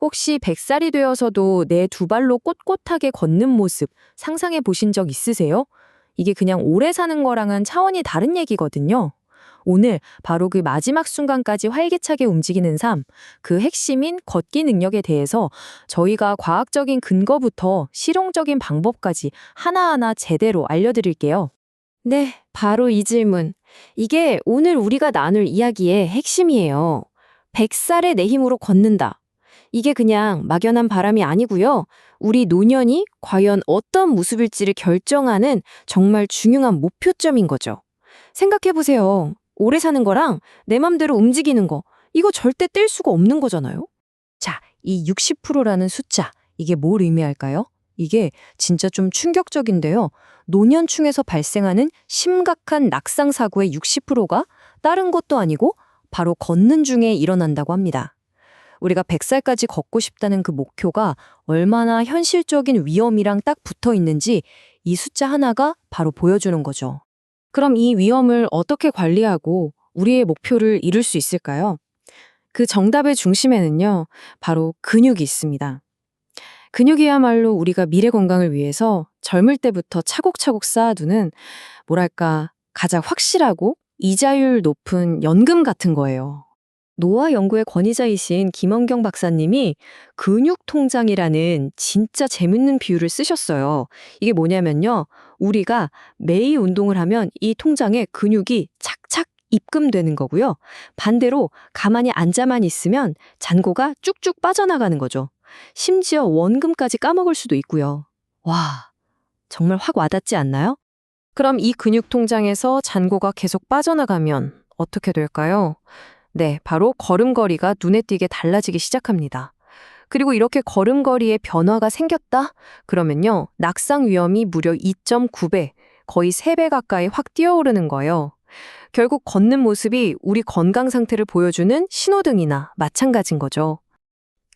혹시 100살이 되어서도 내 두 발로 꼿꼿하게 걷는 모습 상상해 보신 적 있으세요? 이게 그냥 오래 사는 거랑은 차원이 다른 얘기거든요. 오늘 바로 그 마지막 순간까지 활기차게 움직이는 삶, 그 핵심인 걷기 능력에 대해서 저희가 과학적인 근거부터 실용적인 방법까지 하나하나 제대로 알려드릴게요. 네, 바로 이 질문. 이게 오늘 우리가 나눌 이야기의 핵심이에요. 100살의 내 힘으로 걷는다. 이게 그냥 막연한 바람이 아니고요. 우리 노년이 과연 어떤 모습일지를 결정하는 정말 중요한 목표점인 거죠. 생각해보세요. 오래 사는 거랑 내 맘대로 움직이는 거, 이거 절대 뗄 수가 없는 거잖아요. 자, 이 60%라는 숫자, 이게 뭘 의미할까요? 이게 진짜 좀 충격적인데요. 노년층에서 발생하는 심각한 낙상 사고의 60%가 다른 것도 아니고 바로 걷는 중에 일어난다고 합니다. 우리가 100살까지 걷고 싶다는 그 목표가 얼마나 현실적인 위험이랑 딱 붙어 있는지 이 숫자 하나가 바로 보여주는 거죠. 그럼 이 위험을 어떻게 관리하고 우리의 목표를 이룰 수 있을까요? 그 정답의 중심에는요, 바로 근육이 있습니다. 근육이야말로 우리가 미래 건강을 위해서 젊을 때부터 차곡차곡 쌓아두는, 뭐랄까, 가장 확실하고 이자율 높은 연금 같은 거예요. 노화 연구의 권위자이신 김원경 박사님이 근육통장이라는 진짜 재밌는 비유를 쓰셨어요. 이게 뭐냐면요. 우리가 매일 운동을 하면 이 통장에 근육이 착착 입금되는 거고요. 반대로 가만히 앉아만 있으면 잔고가 쭉쭉 빠져나가는 거죠. 심지어 원금까지 까먹을 수도 있고요. 와, 정말 확 와닿지 않나요? 그럼 이 근육 통장에서 잔고가 계속 빠져나가면 어떻게 될까요? 네, 바로 걸음걸이가 눈에 띄게 달라지기 시작합니다. 그리고 이렇게 걸음걸이에 변화가 생겼다? 그러면요, 낙상 위험이 무려 2.9배, 거의 3배 가까이 확 뛰어오르는 거예요. 결국 걷는 모습이 우리 건강 상태를 보여주는 신호등이나 마찬가지인 거죠.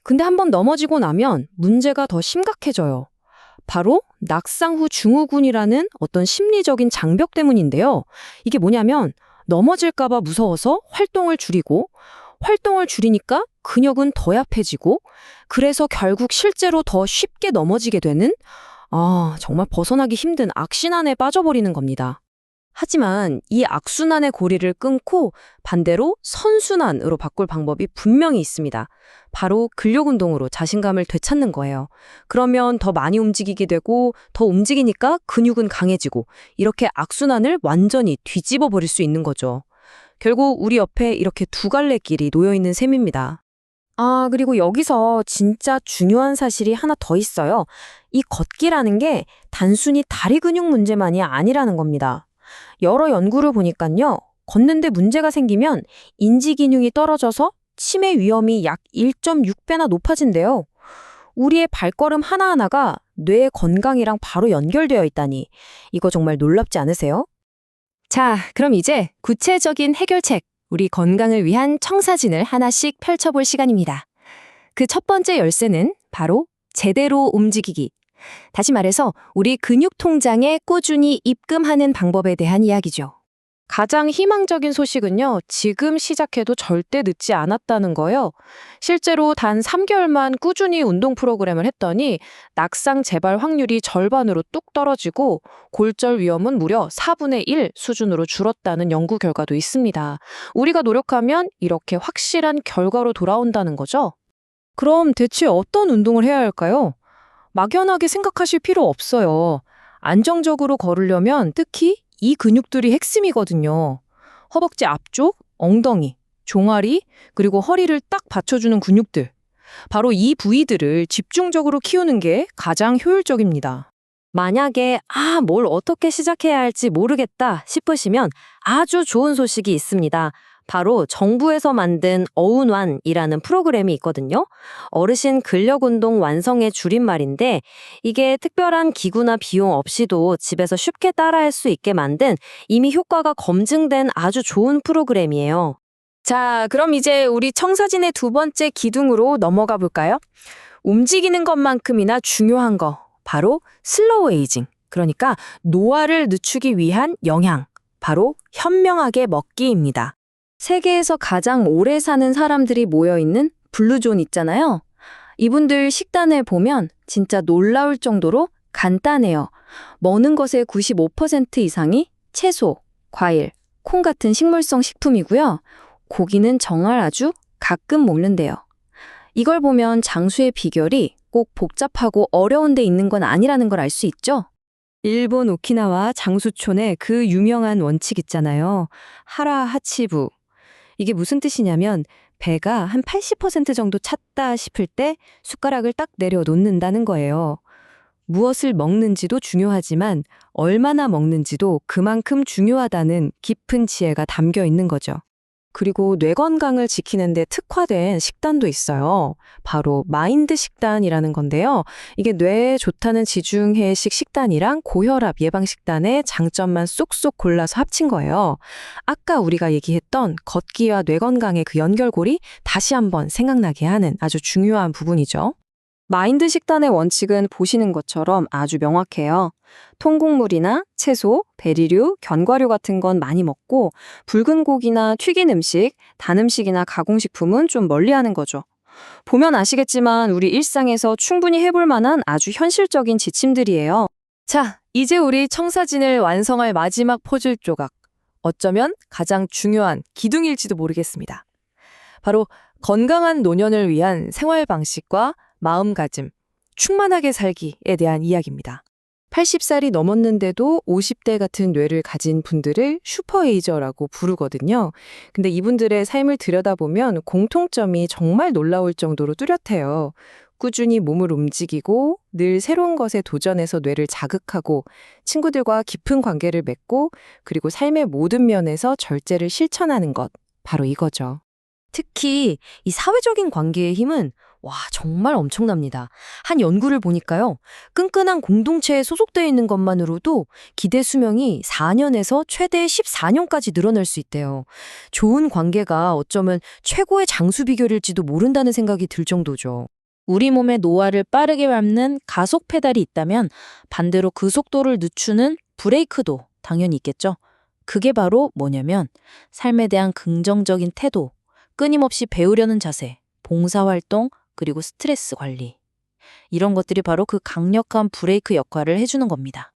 근데 한번 넘어지고 나면 문제가 더 심각해져요. 바로 낙상 후 증후군이라는 어떤 심리적인 장벽 때문인데요. 이게 뭐냐면 넘어질까봐 무서워서 활동을 줄이니까 근육은 더 약해지고, 그래서 결국 실제로 더 쉽게 넘어지게 되는, 정말 벗어나기 힘든 악순환에 빠져버리는 겁니다. 하지만 이 악순환의 고리를 끊고 반대로 선순환으로 바꿀 방법이 분명히 있습니다. 바로 근력 운동으로 자신감을 되찾는 거예요. 그러면 더 많이 움직이게 되고, 더 움직이니까 근육은 강해지고, 이렇게 악순환을 완전히 뒤집어 버릴 수 있는 거죠. 결국 우리 옆에 이렇게 두 갈래 길이 놓여 있는 셈입니다. 그리고 여기서 진짜 중요한 사실이 하나 더 있어요. 이 걷기라는 게 단순히 다리 근육 문제만이 아니라는 겁니다. 여러 연구를 보니까요, 걷는데 문제가 생기면 인지 기능이 떨어져서 치매 위험이 약 1.6배나 높아진대요. 우리의 발걸음 하나하나가 뇌 건강이랑 바로 연결되어 있다니, 이거 정말 놀랍지 않으세요? 자, 그럼 이제 구체적인 해결책, 우리 건강을 위한 청사진을 하나씩 펼쳐볼 시간입니다. 그 첫 번째 열쇠는 바로 제대로 움직이기. 다시 말해서 우리 근육 통장에 꾸준히 입금하는 방법에 대한 이야기죠. 가장 희망적인 소식은요, 지금 시작해도 절대 늦지 않았다는 거예요. 실제로 단 3개월만 꾸준히 운동 프로그램을 했더니 낙상 재발 확률이 절반으로 뚝 떨어지고 골절 위험은 무려 4분의 1 수준으로 줄었다는 연구 결과도 있습니다. 우리가 노력하면 이렇게 확실한 결과로 돌아온다는 거죠. 그럼 대체 어떤 운동을 해야 할까요? 막연하게 생각하실 필요 없어요. 안정적으로 걸으려면 특히 이 근육들이 핵심이거든요. 허벅지 앞쪽, 엉덩이, 종아리, 그리고 허리를 딱 받쳐주는 근육들. 바로 이 부위들을 집중적으로 키우는 게 가장 효율적입니다. 만약에 뭘 어떻게 시작해야 할지 모르겠다 싶으시면 아주 좋은 소식이 있습니다. 바로 정부에서 만든 어운완이라는 프로그램이 있거든요. 어르신 근력운동 완성의 줄임말인데, 이게 특별한 기구나 비용 없이도 집에서 쉽게 따라할 수 있게 만든 이미 효과가 검증된 아주 좋은 프로그램이에요. 자, 그럼 이제 우리 청사진의 두 번째 기둥으로 넘어가 볼까요? 움직이는 것만큼이나 중요한 거, 바로 슬로우 에이징. 그러니까 노화를 늦추기 위한 영양, 바로 현명하게 먹기입니다. 세계에서 가장 오래 사는 사람들이 모여있는 블루존 있잖아요. 이분들 식단을 보면 진짜 놀라울 정도로 간단해요. 먹는 것의 95% 이상이 채소, 과일, 콩 같은 식물성 식품이고요. 고기는 정말 아주 가끔 먹는데요. 이걸 보면 장수의 비결이 꼭 복잡하고 어려운 데 있는 건 아니라는 걸 알 수 있죠? 일본 오키나와 장수촌의 그 유명한 원칙 있잖아요. 하라 하치부. 이게 무슨 뜻이냐면 배가 한 80% 정도 찼다 싶을 때 숟가락을 딱 내려놓는다는 거예요. 무엇을 먹는지도 중요하지만 얼마나 먹는지도 그만큼 중요하다는 깊은 지혜가 담겨 있는 거죠. 그리고 뇌 건강을 지키는 데 특화된 식단도 있어요. 바로 마인드 식단이라는 건데요. 이게 뇌에 좋다는 지중해식 식단이랑 고혈압 예방 식단의 장점만 쏙쏙 골라서 합친 거예요. 아까 우리가 얘기했던 걷기와 뇌 건강의 그 연결고리 다시 한번 생각나게 하는 아주 중요한 부분이죠. 마인드 식단의 원칙은 보시는 것처럼 아주 명확해요. 통곡물이나 채소, 베리류, 견과류 같은 건 많이 먹고 붉은 고기나 튀긴 음식, 단 음식이나 가공식품은 좀 멀리하는 거죠. 보면 아시겠지만 우리 일상에서 충분히 해볼 만한 아주 현실적인 지침들이에요. 자, 이제 우리 청사진을 완성할 마지막 퍼즐 조각. 어쩌면 가장 중요한 기둥일지도 모르겠습니다. 바로 건강한 노년을 위한 생활 방식과 마음가짐, 충만하게 살기에 대한 이야기입니다. 80살이 넘었는데도 50대 같은 뇌를 가진 분들을 슈퍼에이저라고 부르거든요. 근데 이분들의 삶을 들여다보면 공통점이 정말 놀라울 정도로 뚜렷해요. 꾸준히 몸을 움직이고 늘 새로운 것에 도전해서 뇌를 자극하고 친구들과 깊은 관계를 맺고 그리고 삶의 모든 면에서 절제를 실천하는 것. 바로 이거죠. 특히 이 사회적인 관계의 힘은 정말 엄청납니다. 한 연구를 보니까요. 끈끈한 공동체에 소속되어 있는 것만으로도 기대 수명이 4년에서 최대 14년까지 늘어날 수 있대요. 좋은 관계가 어쩌면 최고의 장수 비결일지도 모른다는 생각이 들 정도죠. 우리 몸의 노화를 빠르게 밟는 가속 페달이 있다면 반대로 그 속도를 늦추는 브레이크도 당연히 있겠죠. 그게 바로 뭐냐면 삶에 대한 긍정적인 태도, 끊임없이 배우려는 자세, 봉사활동, 그리고 스트레스 관리. 이런 것들이 바로 그 강력한 브레이크 역할을 해주는 겁니다.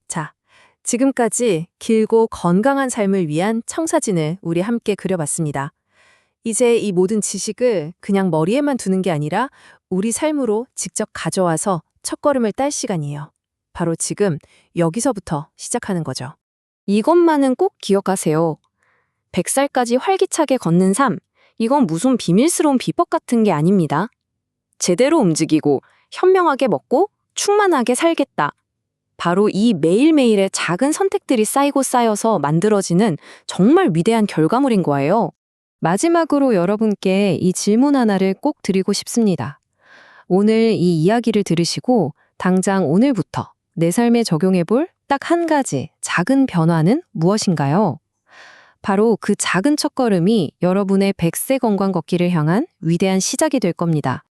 자, 지금까지 길고 건강한 삶을 위한 청사진을 우리 함께 그려봤습니다. 이제 이 모든 지식을 그냥 머리에만 두는 게 아니라 우리 삶으로 직접 가져와서 첫걸음을 딸 시간이에요. 바로 지금 여기서부터 시작하는 거죠. 이것만은 꼭 기억하세요. 100살까지 활기차게 걷는 삶, 이건 무슨 비밀스러운 비법 같은 게 아닙니다. 제대로 움직이고 현명하게 먹고 충만하게 살겠다. 바로 이 매일매일의 작은 선택들이 쌓이고 쌓여서 만들어지는 정말 위대한 결과물인 거예요. 마지막으로 여러분께 이 질문 하나를 꼭 드리고 싶습니다. 오늘 이 이야기를 들으시고 당장 오늘부터 내 삶에 적용해볼 딱 한 가지 작은 변화는 무엇인가요? 바로 그 작은 첫걸음이 여러분의 100세 건강 걷기를 향한 위대한 시작이 될 겁니다.